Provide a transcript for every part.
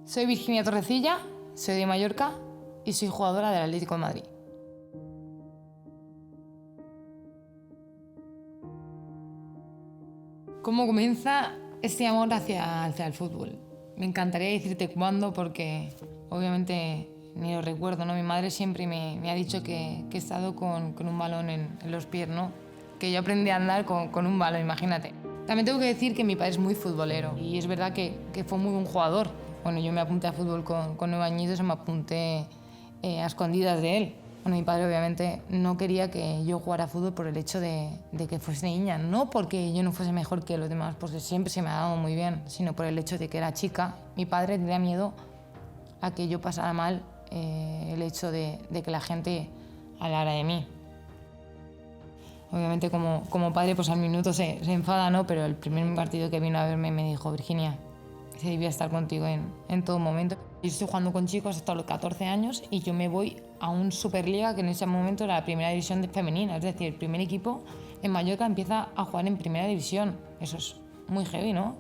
Soy Virginia Torrecilla, soy de Mallorca y soy jugadora del Atlético de Madrid. ¿Cómo comienza este amor hacia el fútbol? Me encantaría decirte cuándo, porque obviamente ni lo recuerdo, ¿no? Mi madre siempre me ha dicho que he estado con un balón en los pies, ¿no? Que yo aprendí a andar con un balón, imagínate. También tengo que decir que mi padre es muy futbolero y es verdad que fue muy buen jugador. Bueno, yo me apunté a fútbol con 9 añitos y me apunté a escondidas de él. Bueno, mi padre obviamente no quería que yo jugara a fútbol por el hecho de que fuese niña, no porque yo no fuese mejor que los demás, porque siempre se me ha dado muy bien, sino por el hecho de que era chica. Mi padre tenía miedo a que yo pasara mal el hecho de que la gente hablara de mí. Obviamente como padre pues al minuto se enfada, ¿no? Pero el primer partido que vino a verme me dijo: Virginia, se debía estar contigo en todo momento. Yo estoy jugando con chicos hasta los 14 años y yo me voy a un Superliga que en ese momento era la primera división femenina, es decir, el primer equipo en Mallorca empieza a jugar en primera división. Eso es muy heavy, ¿no?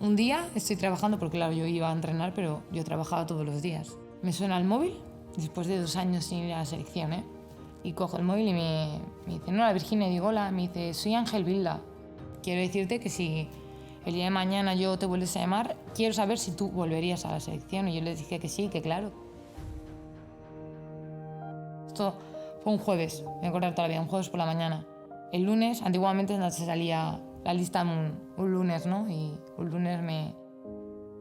Un día estoy trabajando, porque claro, yo iba a entrenar, pero yo trabajaba todos los días. Me suena el móvil, después de 2 años sin ir a la selección, ¿eh? Y cojo el móvil y me dice: no, la Virginia. Y digo: hola. Me dice: soy Ángel Vilda. Quiero decirte que si el día de mañana yo te vuelves a llamar, quiero saber si tú volverías a la selección. Y yo le dije que sí, que claro. Esto fue un jueves, me acuerdo todavía, un jueves por la mañana. El lunes, antiguamente no se salía la lista un lunes, ¿no? Y un lunes me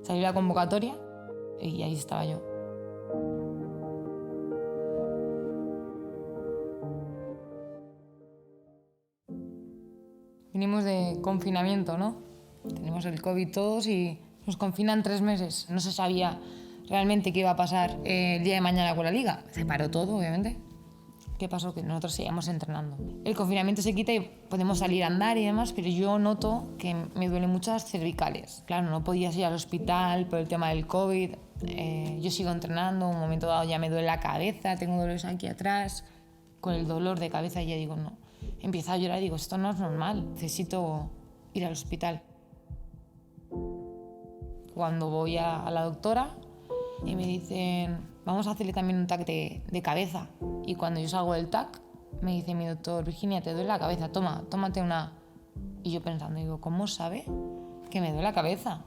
salió la convocatoria y ahí estaba yo. Venimos de confinamiento, ¿no? Tenemos el COVID todos y nos confinan 3 meses. No se sabía realmente qué iba a pasar el día de mañana con la liga. Se paró todo, obviamente. ¿Qué pasó? Que nosotros seguíamos entrenando. El confinamiento se quita y podemos salir a andar y demás, pero yo noto que me duelen mucho las cervicales. Claro, no podías ir al hospital por el tema del COVID. Yo sigo entrenando, un momento dado ya me duele la cabeza, tengo dolores aquí atrás. Con el dolor de cabeza ya digo no. Empiezo a llorar y digo: esto no es normal, necesito ir al hospital. Cuando voy a la doctora y me dicen: vamos a hacerle también un TAC de cabeza. Y cuando yo salgo del TAC, me dice mi doctor: Virginia, te duele la cabeza, tómate una. Y yo pensando, digo: ¿cómo sabe que me duele la cabeza?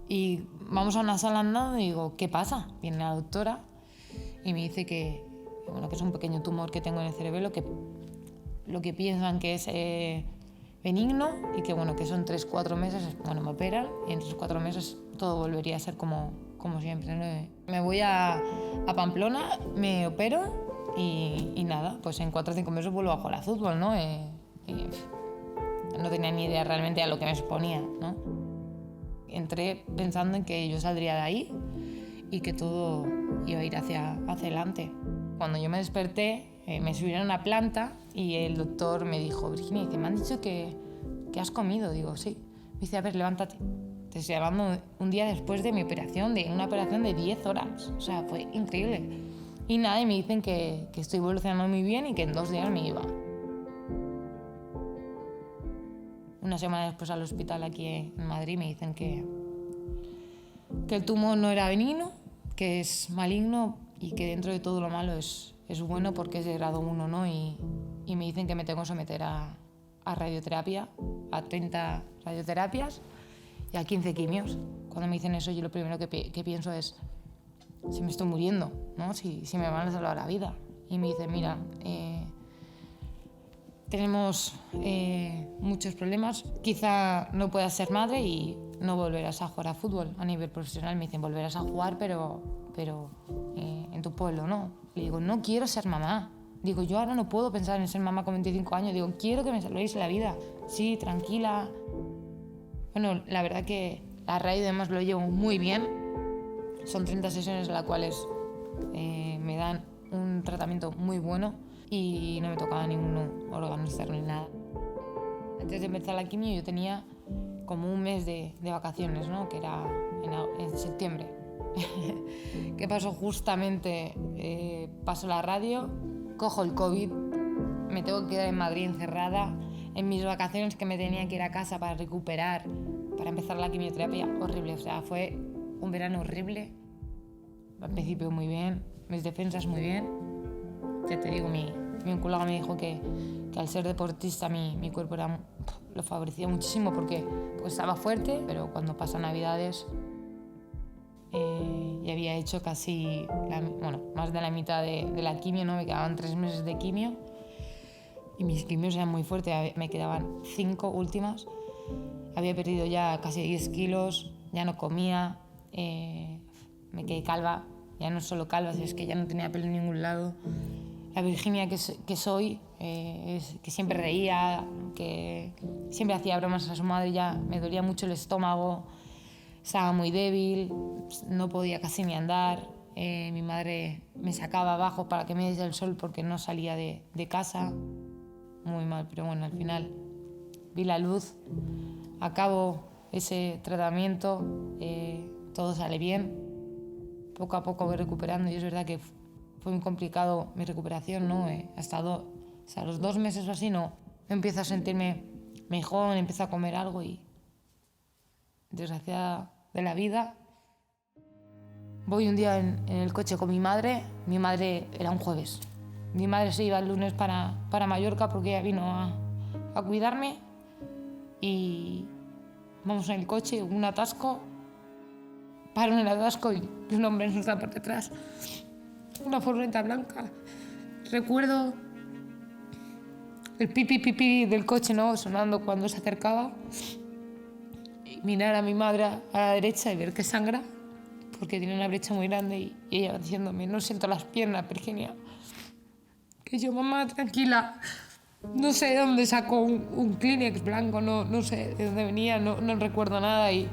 Y vamos a una sala andando y digo: ¿qué pasa? Viene la doctora y me dice que es un pequeño tumor que tengo en el cerebelo, que lo que piensan que es benigno y que que son 3-4 meses, me operan y en 3-4 meses todo volvería a ser como siempre, ¿no? Me voy a Pamplona, me opero y nada, pues en 4 o 5 meses vuelvo a jugar a fútbol, ¿no? No tenía ni idea realmente a lo que me exponía, ¿no? Entré pensando en que yo saldría de ahí y que todo iba a ir hacia adelante. Cuando yo me desperté, me subieron a una planta y el doctor me dijo: Virginia, me han dicho que has comido. Digo: sí. Me dice: a ver, levántate. Te estoy hablando un día después de mi operación, de una operación de 10 horas. O sea, fue increíble. Y nada, y me dicen que estoy evolucionando muy bien y que en 2 días me iba. Una semana después al hospital aquí en Madrid me dicen que el tumor no era benigno, que es maligno y que dentro de todo lo malo es bueno porque es de grado 1, ¿no? Y me dicen que me tengo que someter a radioterapia, a 30 radioterapias y a 15 quimios. Cuando me dicen eso, yo lo primero que pienso es: si me estoy muriendo, ¿no? Si me van a salvar la vida. Y me dicen: mira, tenemos muchos problemas, quizá no puedas ser madre y no volverás a jugar a fútbol a nivel profesional. Me dicen: volverás a jugar, pero en tu pueblo, ¿no? Le digo: no quiero ser mamá. Digo: yo ahora no puedo pensar en ser mamá con 25 años. Digo: quiero que me salvéis la vida. Sí, tranquila. Bueno, la verdad que la radio y demás lo llevo muy bien. Son 30 sesiones en las cuales me dan un tratamiento muy bueno y no me tocaba ningún órgano externo ni nada. Antes de empezar la quimio yo tenía como un mes de vacaciones, ¿no? Que era en septiembre. ¿Qué pasó? Justamente paso la radio, cojo el COVID, me tengo que quedar en Madrid encerrada. En mis vacaciones que me tenía que ir a casa para recuperar, para empezar la quimioterapia, horrible. O sea, fue un verano horrible. Al principio muy bien, mis defensas muy bien. Ya te digo, mi oncóloga me dijo que al ser deportista mi cuerpo lo favorecía muchísimo porque pues, estaba fuerte, pero cuando pasan Navidades ya había hecho casi, más de la mitad de la quimio, ¿no? Me quedaban 3 meses de quimio y mis quimios eran muy fuertes, me quedaban 5 últimas. Había perdido ya casi 10 kilos, ya no comía, me quedé calva, ya no solo calva, es que ya no tenía pelo en ningún lado. La Virginia que soy, que siempre reía, que siempre hacía bromas a su madre, ya me dolía mucho el estómago, estaba muy débil, no podía casi ni andar. Mi madre me sacaba abajo para que me diese el sol porque no salía de casa. Muy mal, pero bueno, al final vi la luz, acabo ese tratamiento, todo sale bien, poco a poco voy recuperando y es verdad que fue muy complicado mi recuperación, ¿no? Hasta los 2 meses o así no empiezo a sentirme mejor, empiezo a comer algo y desgraciada de la vida. Voy un día en el coche con mi madre era un jueves. Mi madre se iba el lunes para Mallorca porque ella vino a cuidarme y vamos en el coche, un atasco, paro en el atasco y un hombre nos da por detrás. Una furgoneta blanca. Recuerdo el pipi pipi del coche, ¿no? Sonando cuando se acercaba. Y mirar a mi madre a la derecha y ver que sangra, porque tiene una brecha muy grande y ella diciéndome, no siento las piernas, Virginia. Que yo, mamá, tranquila. No sé de dónde sacó un Kleenex blanco, no sé de dónde venía, no recuerdo nada y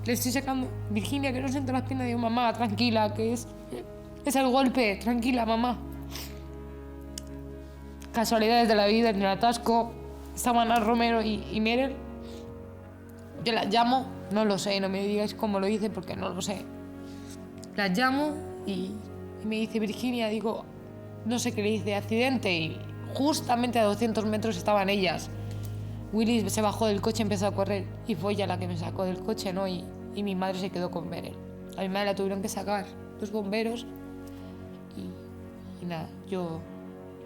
le estoy sacando, Virginia, que no siento las piernas. Digo, mamá, tranquila, que es el golpe, tranquila, mamá. Casualidades de la vida, en el atasco, estaban Ana Romero y Merer. Yo las llamo, no lo sé, no me digáis cómo lo hice porque no lo sé. Las llamo y me dice, Virginia, digo, no sé qué le hice, accidente, y justamente a 200 metros estaban ellas. Willy se bajó del coche, empezó a correr y fue ella la que me sacó del coche, ¿no? Y mi madre se quedó con Merer. A mi madre la tuvieron que sacar los bomberos y nada, yo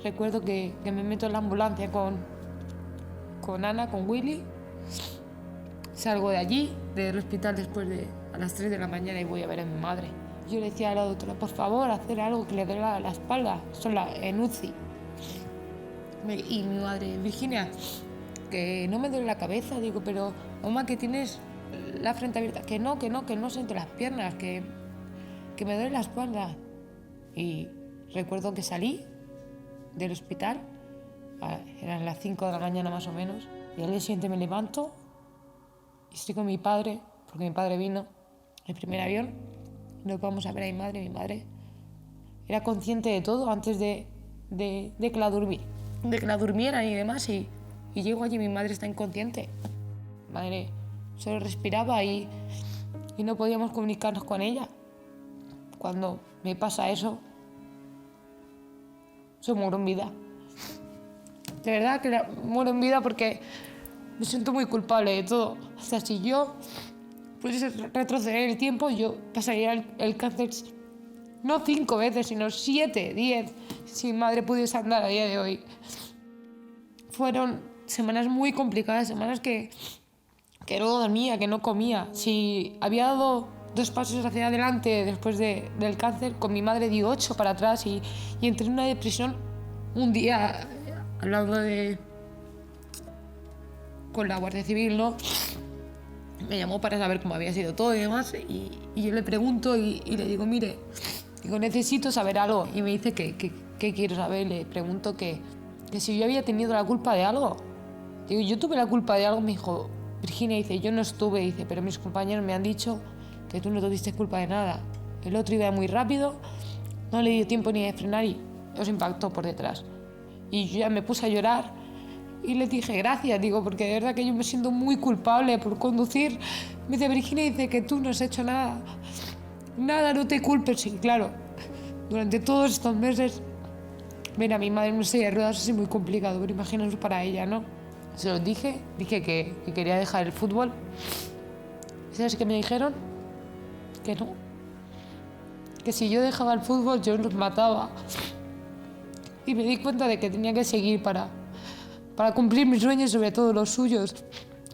recuerdo que me meto en la ambulancia con Ana, con Willy. Salgo de allí, del hospital, a las 3 de la mañana y voy a ver a mi madre. Yo le decía a la doctora, por favor, hacer algo que le duele la espalda, en UCI. Y mi madre, Virginia, que no me duele la cabeza. Digo, pero mamá, que tienes la frente abierta. Que no siento las piernas, que me duele la espalda. Y recuerdo que salí del hospital, eran las 5 de la mañana más o menos, y al día siguiente me levanto y estoy con mi padre, porque mi padre vino en el primer avión, y nos vamos a ver a mi madre. Mi madre era consciente de todo antes de que la durmieran y demás, y llego allí y mi madre está inconsciente. Mi madre solo respiraba y no podíamos comunicarnos con ella. Cuando me pasa eso, yo muero en vida. De verdad que muero en vida porque me siento muy culpable de todo. O sea, si yo pudiese retroceder el tiempo, yo pasaría el cáncer no 5 veces, sino 7, 10, si mi madre pudiese andar a día de hoy. Fueron semanas muy complicadas, semanas que no dormía, que no comía. Si había dado 2 pasos hacia adelante después del cáncer, con mi madre di 8 para atrás y entré en una depresión. Un día, hablando con la Guardia Civil, ¿no? Me llamó para saber cómo había sido todo y demás, y yo le pregunto y le digo, mire, necesito saber algo. Y me dice que quiero saber. Le pregunto que si yo había tenido la culpa de algo. Digo, yo tuve la culpa de algo. Me dijo, Virginia, dice, yo no estuve, dice, pero mis compañeros me han dicho que tú no tuviste culpa de nada. El otro iba muy rápido, no le dio tiempo ni de frenar y os impactó por detrás. Y yo ya me puse a llorar y le dije gracias, digo, porque de verdad que yo me siento muy culpable por conducir. Me dice, Virginia, dice que tú no has hecho nada. Nada, no te culpes. Y claro, durante todos estos meses, ver a mi madre en una silla de ruedas es muy complicado, pero imaginaos para ella, ¿no? Se los dije que quería dejar el fútbol. ¿Sabes qué me dijeron? Que no. Que si yo dejaba el fútbol yo los mataba. Y me di cuenta de que tenía que seguir para cumplir mis sueños, sobre todo los suyos,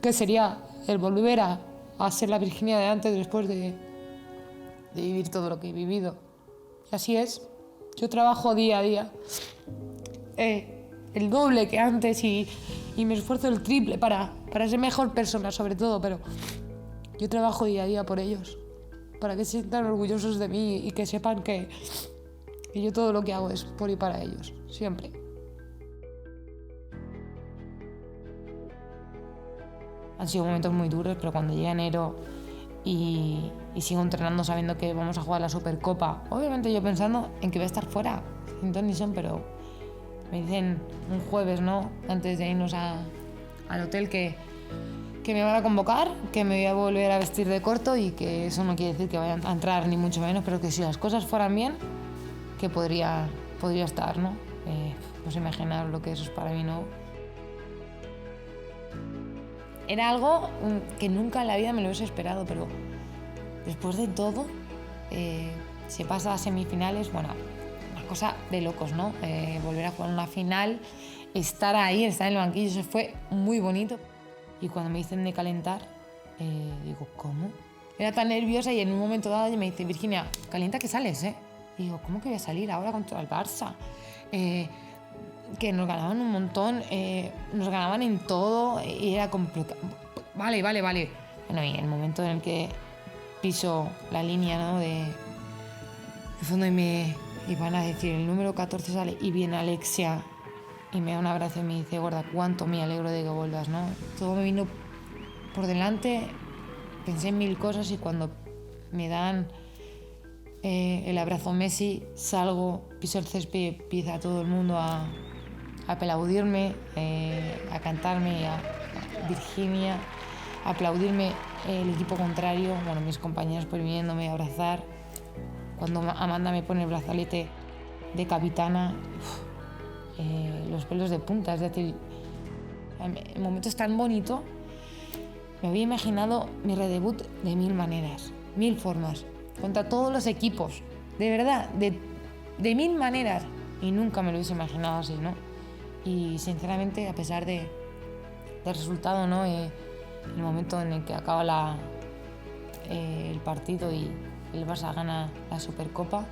que sería el volver a ser la Virginia de antes después de vivir todo lo que he vivido. Y así es. Yo trabajo día a día el doble que antes y me esfuerzo el triple para ser mejor persona, sobre todo, pero yo trabajo día a día por ellos, para que se sientan orgullosos de mí y que sepan que yo todo lo que hago es por y para ellos, siempre. Han sido momentos muy duros, pero cuando llega enero y sigo entrenando sabiendo que vamos a jugar la Supercopa, obviamente yo pensando en que voy a estar fuera, sin ton ni son, pero me dicen un jueves, ¿no?, antes de irnos al hotel que me van a convocar, que me voy a volver a vestir de corto y que eso no quiere decir que vaya a entrar ni mucho menos, pero que si las cosas fueran bien, que podría estar, ¿no? No sé imaginar lo que eso es para mí, ¿no? Era algo que nunca en la vida me lo hubiese esperado, pero después de todo, se pasa a semifinales, bueno, una cosa de locos, ¿no? Volver a jugar una final, estar ahí, estar en el banquillo, eso fue muy bonito. Y cuando me dicen de calentar, digo, ¿cómo? Era tan nerviosa y en un momento dado me dice, Virginia, calienta que sales, ¿eh? Y digo, ¿cómo que voy a salir ahora contra el Barça? Que nos ganaban un montón, nos ganaban en todo y era complicado. Vale. Bueno, y el momento en el que piso la línea, ¿no?, de fondo y van a decir, el número 14 sale y viene Alexia y me da un abrazo y me dice, gorda, cuánto me alegro de que vuelvas, ¿no? Todo me vino por delante, pensé en mil cosas y cuando me dan el abrazo Messi, salgo, piso el césped y empieza todo el mundo a aplaudirme, a cantarme, a Virginia, a aplaudirme el equipo contrario, bueno, mis compañeros por viniéndome a abrazar. Cuando Amanda me pone el brazalete de capitana, los pelos de punta, es decir, en momentos tan bonitos, me había imaginado mi redebut de mil maneras, mil formas, contra todos los equipos, de verdad, de mil maneras, y nunca me lo hubiese imaginado así, ¿no? Y sinceramente, a pesar del resultado, ¿no?, el momento en el que acaba el partido y el Barça gana la Supercopa,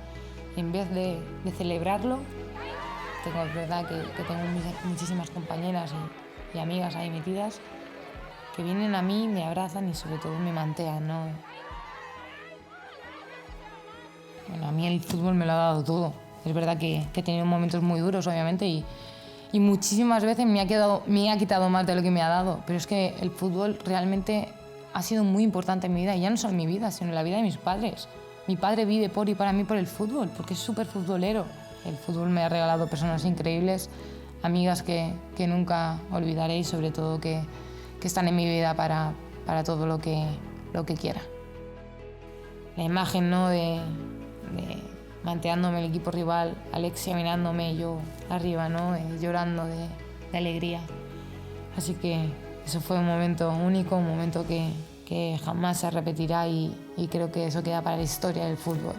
en vez de celebrarlo, es verdad que tengo muchísimas compañeras y amigas ahí metidas que vienen a mí, me abrazan y sobre todo me mantean, ¿no? Bueno, a mí el fútbol me lo ha dado todo. Es verdad que he tenido momentos muy duros, obviamente, y muchísimas veces me ha quitado más de lo que me ha dado, pero es que el fútbol realmente ha sido muy importante en mi vida, y ya no solo en mi vida, sino en la vida de mis padres. Mi padre vive por y para mí por el fútbol, porque es súper futbolero. El fútbol me ha regalado personas increíbles, amigas que nunca olvidaré y sobre todo que están en mi vida para todo lo que quiera. La imagen, ¿no?, de manteándome el equipo rival, Alexia mirándome, yo arriba, ¿no?, llorando de alegría. Así que eso fue un momento único, un momento que jamás se repetirá y creo que eso queda para la historia del fútbol.